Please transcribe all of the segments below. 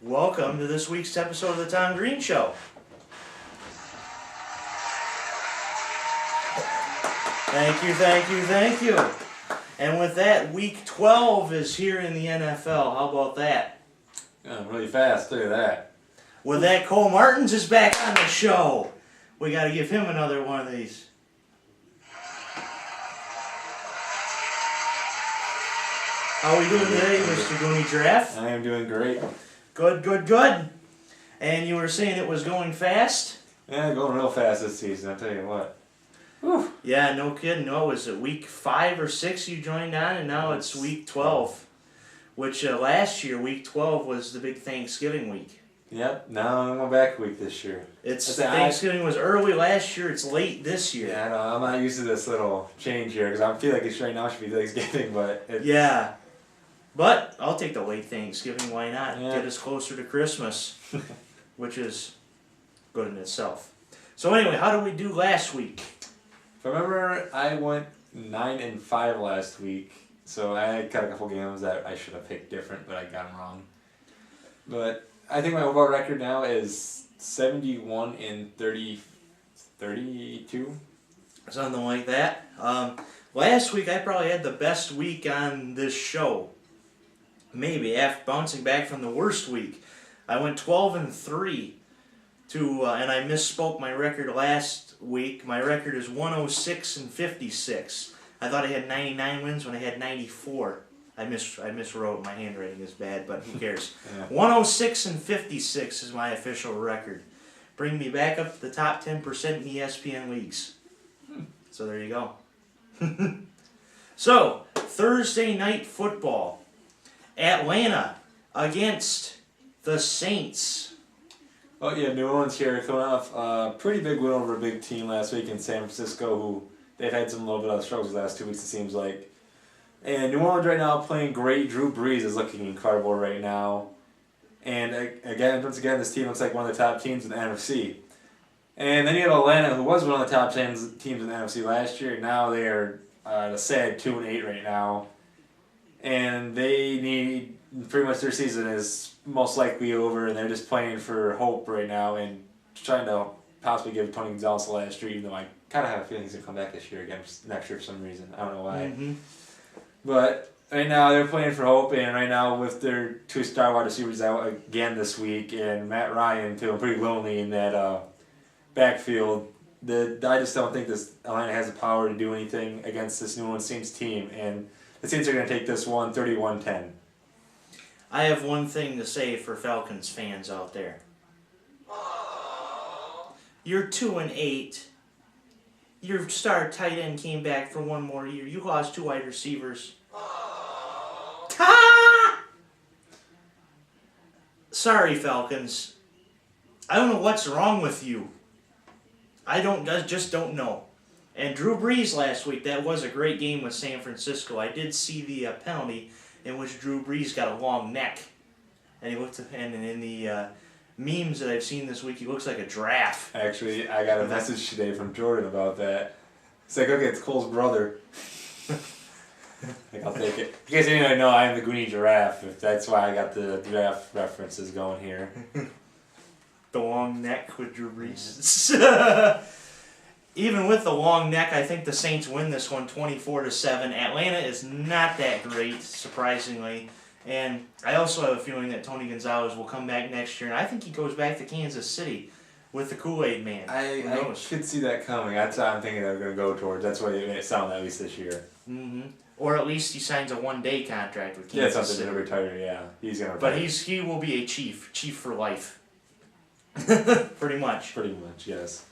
Welcome to this week's episode of the Tom Greene Show. Thank you. And with that, week 12 is here in the NFL. How about that? Yeah, really fast, look at that. With that, Cole Martins is back on the show. We got to give him another one of these. How are we doing today, Mr. Goonie Giraffe? I am doing great. Good. And you were saying it was going fast? Yeah, going real fast this season, I'll tell you what. Whew. Yeah, no kidding. No, was it week 5 or 6 you joined on, and now it's week 12. Which last year, week 12 was the big Thanksgiving week. Yep, now I'm going back a week this year. Thanksgiving was early last year, it's late this year. Yeah, I know, I'm not used to this little change here, because I feel like it's right now should be Thanksgiving, but it's... Yeah. But I'll take the late Thanksgiving, why not? Yeah. Get us closer to Christmas, which is good in itself. So anyway, how did we do last week? If I remember, I went 9-5 last week, so I got a couple games that I should have picked different, but I got them wrong. But I think my overall record now is 32. Something like that. Last week I probably had the best week on this show. Maybe after bouncing back from the worst week. I went 12-3 and I misspoke my record last week. My record is 106-56. I thought I had 99 wins when I had 94. I miswrote. My handwriting is bad, but who cares? Yeah. 106-56 is my official record. Bring me back up to the top 10% in ESPN leagues. So there you go. So, Thursday night football. Atlanta against the Saints. Well, yeah, New Orleans here coming off a pretty big win over a big team last week in San Francisco, who they've had some little bit of struggles the last 2 weeks, it seems like. And New Orleans right now playing great. Drew Brees is looking incredible right now. And once again, this team looks like one of the top teams in the NFC. And then you have Atlanta, who was one of the top teams in the NFC last year. Now they are a sad 2-8 right now. And they need, pretty much their season is most likely over, and they're just playing for hope right now and trying to possibly give Tony Gonzalez the last year, even though I kind of have a feeling he's going to come back this year again next year for some reason. I don't know why. Mm-hmm. But right now they're playing for hope, and right now with their 2 star wide receivers out again this week, and Matt Ryan feeling pretty lonely in that backfield, I just don't think this Atlanta has the power to do anything against this New Orleans Saints team, and the Saints are going to take this one 31-10. I have one thing to say for Falcons fans out there. You're 2-8. Your star tight end came back for one more year. You lost 2 wide receivers. Sorry, Falcons. I don't know what's wrong with you. I just don't know. And Drew Brees last week, that was a great game with San Francisco. I did see the penalty in which Drew Brees got a long neck. And he looked, and in the memes that I've seen this week, he looks like a giraffe. Actually, I got a message today from Jordan about that. It's like, okay, it's Cole's brother. I'll take it. You guys didn't even know I am the Greene Giraffe. If that's why I got the giraffe references going here. The long neck with Drew Brees. Even with the long neck, I think the Saints win this one 24-7. Atlanta is not that great, surprisingly. And I also have a feeling that Tony Gonzalez will come back next year, and I think he goes back to Kansas City with the Kool-Aid Man. I could see that coming. That's what I'm thinking they're going to go towards. That's what it made it sound at least this year. Mm-hmm. Or at least he signs a one-day contract with Kansas Yeah, something City. to retire. Yeah, he's going to retire. But he will be a chief for life. Pretty much. Pretty much, yes.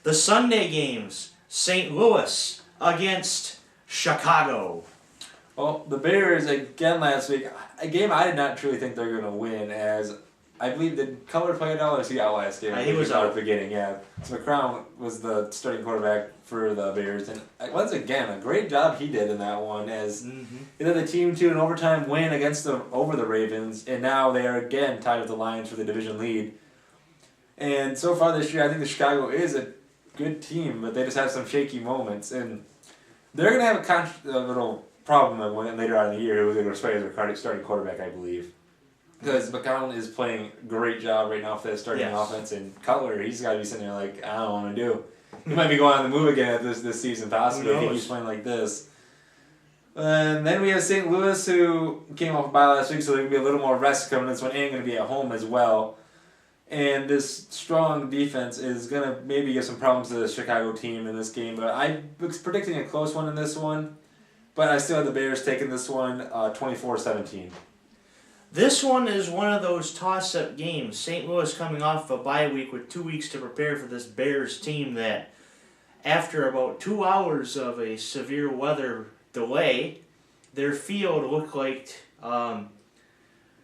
The Sunday games, St. Louis against Chicago. Well, the Bears, again last week, a game I did not truly think they were going to win, as I believe did Cutler play at all, or was he out last game? He was out at the beginning, yeah. So McCrown was the starting quarterback for the Bears, and once again, a great job he did in that one, as he led the team to an overtime win over the Ravens, and now they are again tied with the Lions for the division lead. And so far this year, I think the Chicago is a good team, but they just have some shaky moments, and they're going to have a little problem later on in the year who they're going to play as their starting quarterback, I believe. Because McCown is playing a great job right now for that starting Yes. offense, and Cutler, he's got to be sitting there like, I don't know what I'm going to do. He might be going on the move again at this season, possibly, if he keeps playing like this. And then we have St. Louis, who came off a bye last week, so there will be a little more rest coming this one, and going to be at home as well. And this strong defense is going to maybe give some problems to the Chicago team in this game, but I was predicting a close one in this one. But I still have the Bears taking this one 24-17. This one is one of those toss-up games. St. Louis coming off a bye week with 2 weeks to prepare for this Bears team that, after about 2 hours of a severe weather delay, their field looked like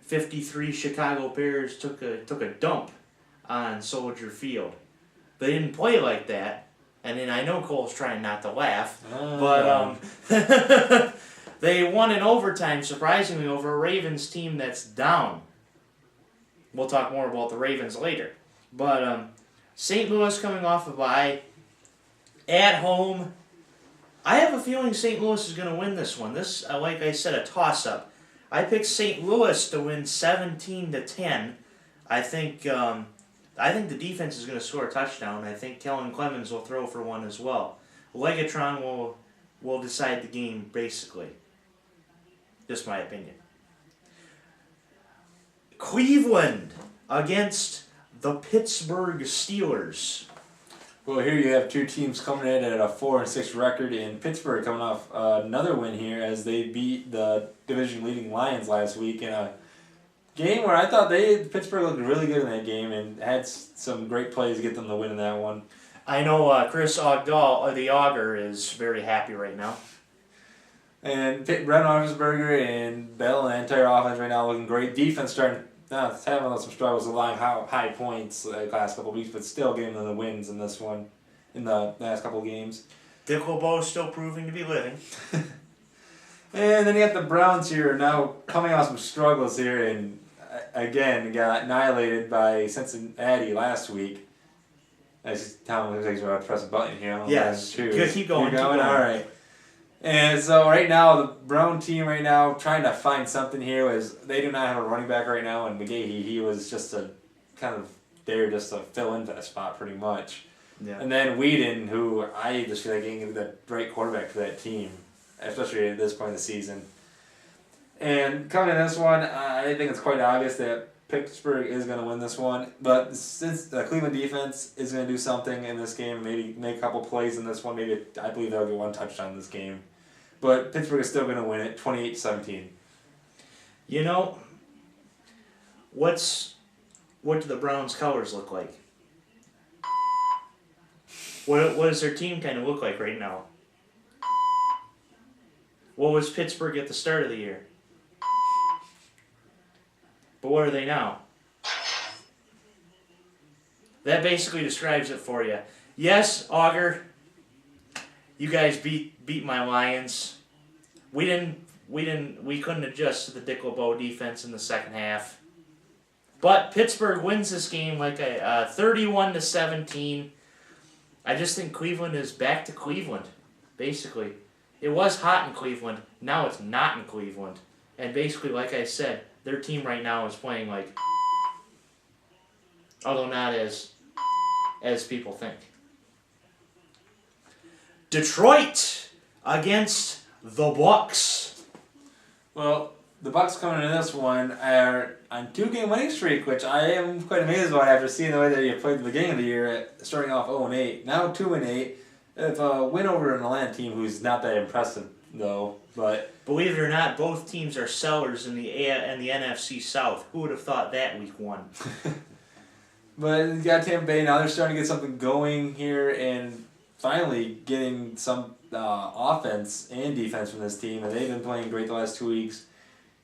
53 Chicago Bears took a dump on Soldier Field. They didn't play like that, and then I know Cole's trying not to laugh, but they won in overtime, surprisingly, over a Ravens team that's down. We'll talk more about the Ravens later. But St. Louis coming off a bye, at home. I have a feeling St. Louis is going to win this one. This, like I said, a toss-up. I picked St. Louis to win 17-10. I think the defense is going to score a touchdown. I think Kellen Clemens will throw for one as well. Legatron will decide the game, basically. Just my opinion. Cleveland against the Pittsburgh Steelers. Well, here you have two teams coming in at a 4-6 record, and Pittsburgh coming off another win here as they beat the division-leading Lions last week in a game where I thought Pittsburgh looked really good in that game and had some great plays to get them the win in that one. I know Chris Ogdahl, the Auger, is very happy right now. And Brent Roethlisberger and Bell and the entire offense right now looking great. Defense starting having some struggles allowing high points the last couple of weeks, but still getting them the wins in this one in the last couple of games. Dick LeBeau is still proving to be living. And then you got the Browns here now coming off some struggles here and again got annihilated by Cincinnati last week. I just tell me he's about to press a button here. Yes, good. Keep going. Keep going. All right. And so right now, the Brown team right now trying to find something here is they do not have a running back right now, and McGahee, he was just a kind of there just to fill in that spot pretty much. Yeah. And then Whedon, who I just feel like getting the right quarterback for that team, especially at this point in the season. And coming in this one, I think it's quite obvious that Pittsburgh is going to win this one, but since the Cleveland defense is going to do something in this game, maybe make a couple plays in this one, maybe I believe they'll get one touchdown in this game. But Pittsburgh is still going to win it, 28-17. You know, what do the Browns' colors look like? What does their team kind of look like right now? What was Pittsburgh at the start of the year? But what are they now? That basically describes it for you. Yes, Auger, you guys beat my Lions. We couldn't adjust to the Dick LeBeau defense in the second half. But Pittsburgh wins this game like a 31-17. I just think Cleveland is back to Cleveland, basically. It was hot in Cleveland. Now it's not in Cleveland. And basically, like I said, their team right now is playing like, although not as people think. Detroit against the Bucks. Well, the Bucks coming into this one are on 2-game winning streak, which I am quite amazed about after seeing the way that you played at the beginning of the year, starting off 0-8, now 2-8. If a win over an Atlanta team who's not that impressive though, but believe it or not, both teams are sellers in the NFC South. Who would have thought that week one? But you got Tampa Bay now; they're starting to get something going here, and finally getting some offense and defense from this team, and they've been playing great the last 2 weeks.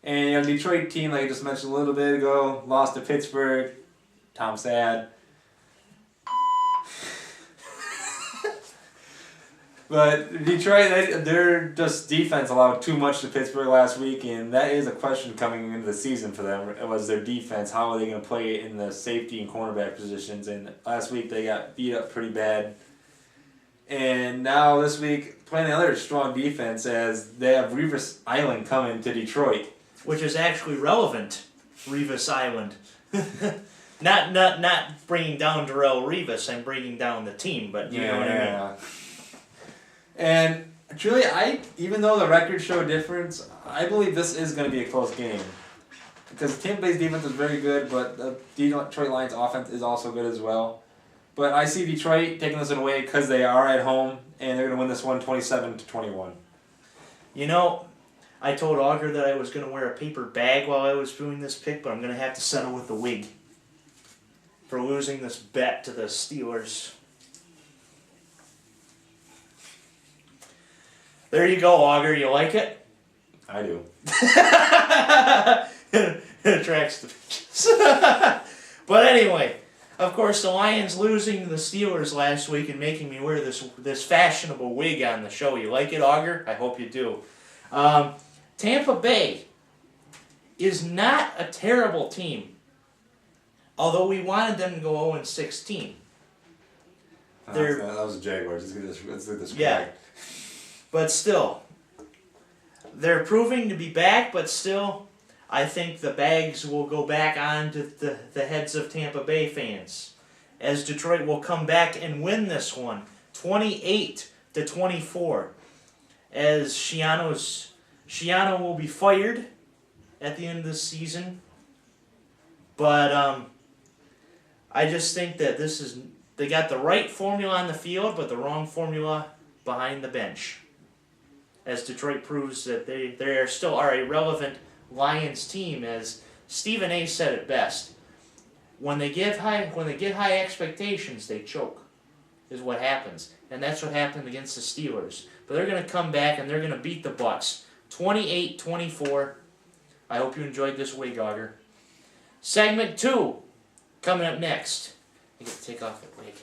And Detroit team, like I just mentioned a little bit ago, lost to Pittsburgh. Tom Sad. But Detroit, their just defense allowed too much to Pittsburgh last week, and that is a question coming into the season for them. It was their defense. How are they going to play in the safety and cornerback positions? And last week they got beat up pretty bad. And now this week, playing another strong defense as they have Revis Island coming to Detroit. Which is actually relevant Rivas Island. Not bringing down Darrell Rivas. I'm bringing down the team, but you know what I mean. And truly, even though the records show a difference, I believe this is going to be a close game. Because Tampa Bay's defense is very good, but the Detroit Lions offense is also good as well. But I see Detroit taking this away because they are at home, and they're going to win this one 27-21. You know, I told Auger that I was going to wear a paper bag while I was doing this pick, but I'm going to have to settle with the wig for losing this bet to the Steelers. There you go, Auger. You like it? I do. It attracts the bitches. But anyway, of course, the Lions losing to the Steelers last week and making me wear this fashionable wig on the show. You like it, Auger? I hope you do. Tampa Bay is not a terrible team, although we wanted them to go 0-16. That was the Jaguars. Let's do this. Yeah. But still, they're proving to be back, but still, I think the bags will go back onto the heads of Tampa Bay fans, as Detroit will come back and win this one, 28-24, as Schiano will be fired at the end of the season. But I just think that they got the right formula on the field, but the wrong formula behind the bench, as Detroit proves that they still are a relevant Lions team, as Stephen A. said it best. When they get high expectations, they choke, is what happens. And that's what happened against the Steelers. But they're going to come back and they're going to beat the Bucs 28-24. I hope you enjoyed this wig, Auger. Segment 2 coming up next. I get to take off that wig.